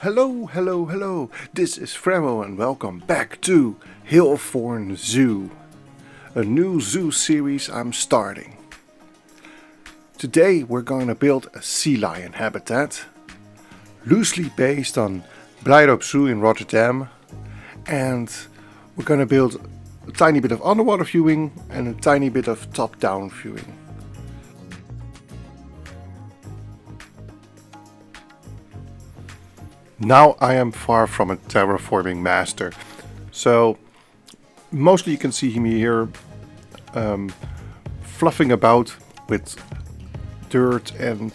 Hello, hello, hello. This is Fremo and welcome back to Halethorn Zoo, a new zoo series I'm starting. Today we're going to build a sea lion habitat, loosely based on Blijdorp Zoo in Rotterdam, and we're going to build a tiny bit of underwater viewing and a tiny bit of top-down viewing. Now I am far from a terraforming master, so mostly you can see me here fluffing about with dirt and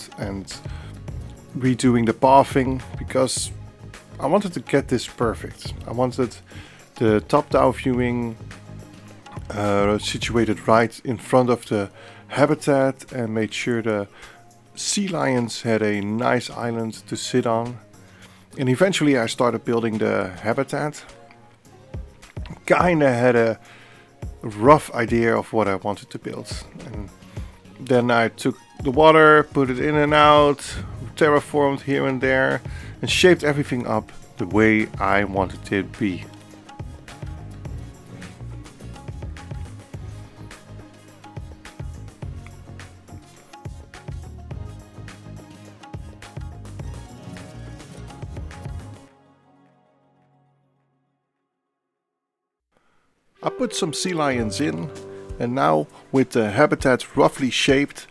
redoing the pathing because I wanted to get this perfect. I wanted the top-down viewing situated right in front of the habitat and made sure the sea lions had a nice island to sit on. And eventually I started building the habitat. Kinda had a rough idea of what I wanted to build. And then I took the water, put it in and out, terraformed here and there, and shaped everything up the way I wanted it to be. I put some sea lions in, and now with the habitat roughly shaped,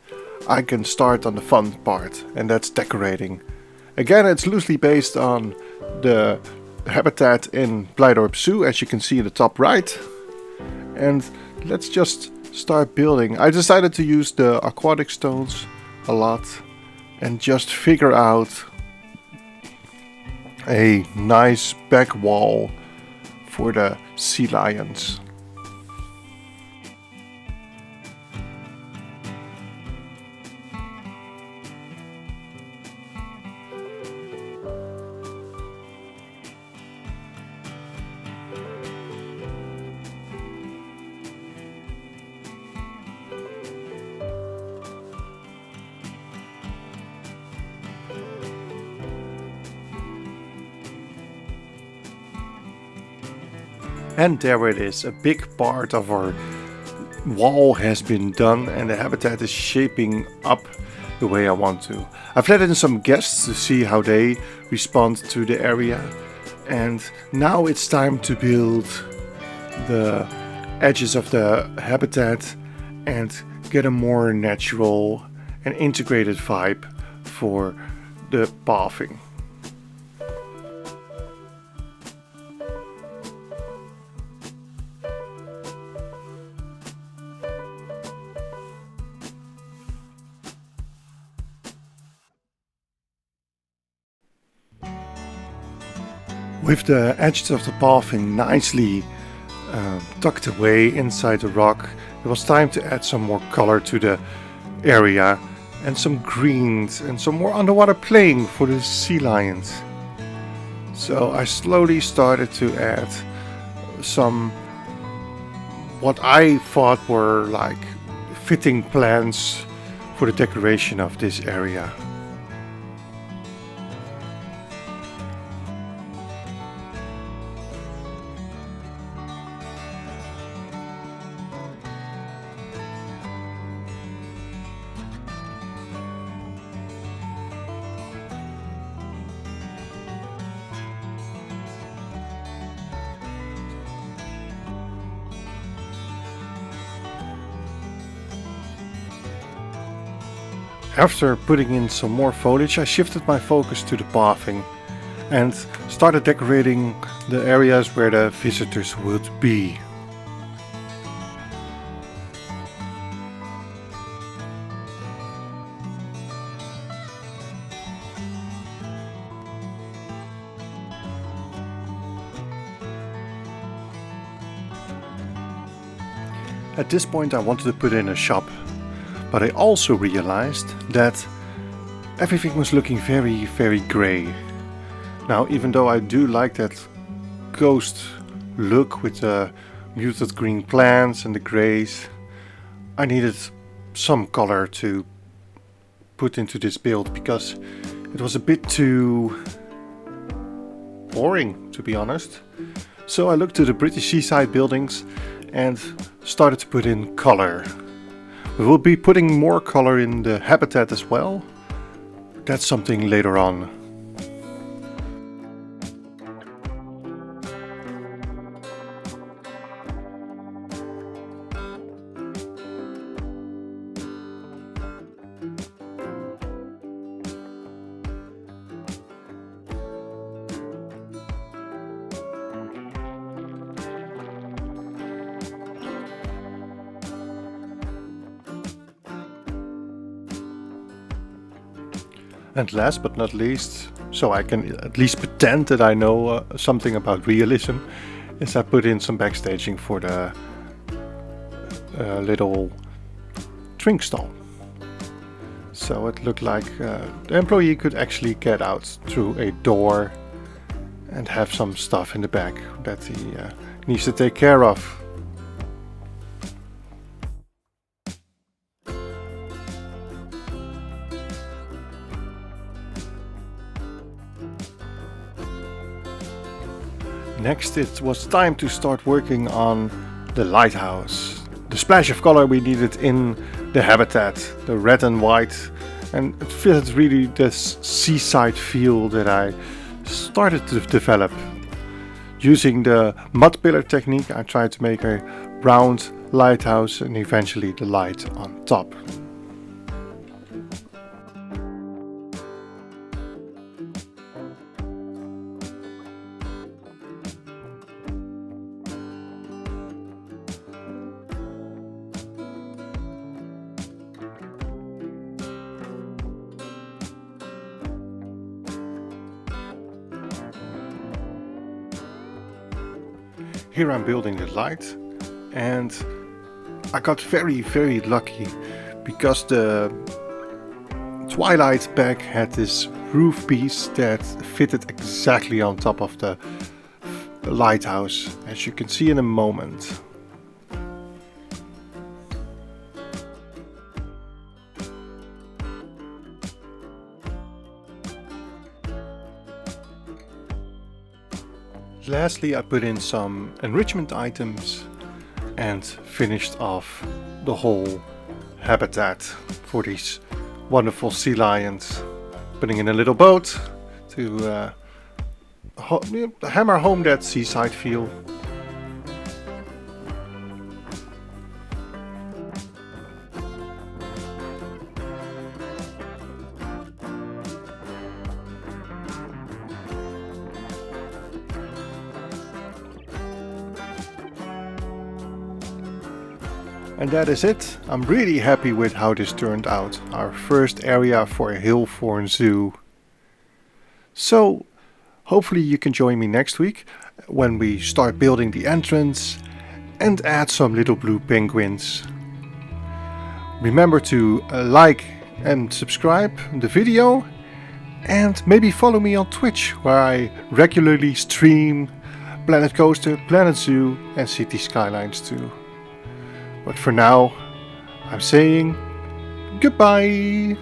I can start on the fun part, and that's decorating. Again, it's loosely based on the habitat in Blijdorp Zoo, as you can see in the top right. And let's just start building. I decided to use the aquatic stones a lot and just figure out a nice back wall for the sea lions. And there it is, a big part of our wall has been done and the habitat is shaping up the way I want to. I've let in some guests to see how they respond to the area, and now it's time to build the edges of the habitat and get a more natural and integrated vibe for the pathing. With the edges of the pathing nicely tucked away inside the rock, it was time to add some more color to the area and some greens and some more underwater playing for the sea lions. So I slowly started to add some what I thought were like fitting plants for the decoration of this area. After putting in some more foliage, I shifted my focus to the pathing and started decorating the areas where the visitors would be. At this point I wanted to put in a shop, but I also realized that everything was looking very, very grey. Now, even though I do like that ghost look with the muted green plants and the greys, I needed some color to put into this build because it was a bit too boring, to be honest. So I looked to the British seaside buildings and started to put in color. We will be putting more color in the habitat as well. That's something later on. And last but not least, so I can at least pretend that I know something about realism, is I put in some backstaging for the little drink stall. So it looked like the employee could actually get out through a door and have some stuff in the back that he needs to take care of. Next, it was time to start working on the lighthouse. The splash of color we needed in the habitat, the red and white, and it fitted really this seaside feel that I started to develop. Using the mud pillar technique, I tried to make a round lighthouse and eventually the light on top. Here I'm building the light, and I got very lucky because the Twilight bag had this roof piece that fitted exactly on top of the lighthouse, as you can see in a moment. Lastly, I put in some enrichment items and finished off the whole habitat for these wonderful sea lions. Putting in a little boat to hammer home that seaside feel. And that is it. I'm really happy with how this turned out. Our first area for a Halethorn zoo. So, hopefully you can join me next week when we start building the entrance and add some little blue penguins. Remember to like and subscribe the video, and maybe follow me on Twitch where I regularly stream Planet Coaster, Planet Zoo and City Skylines too. But for now, I'm saying goodbye!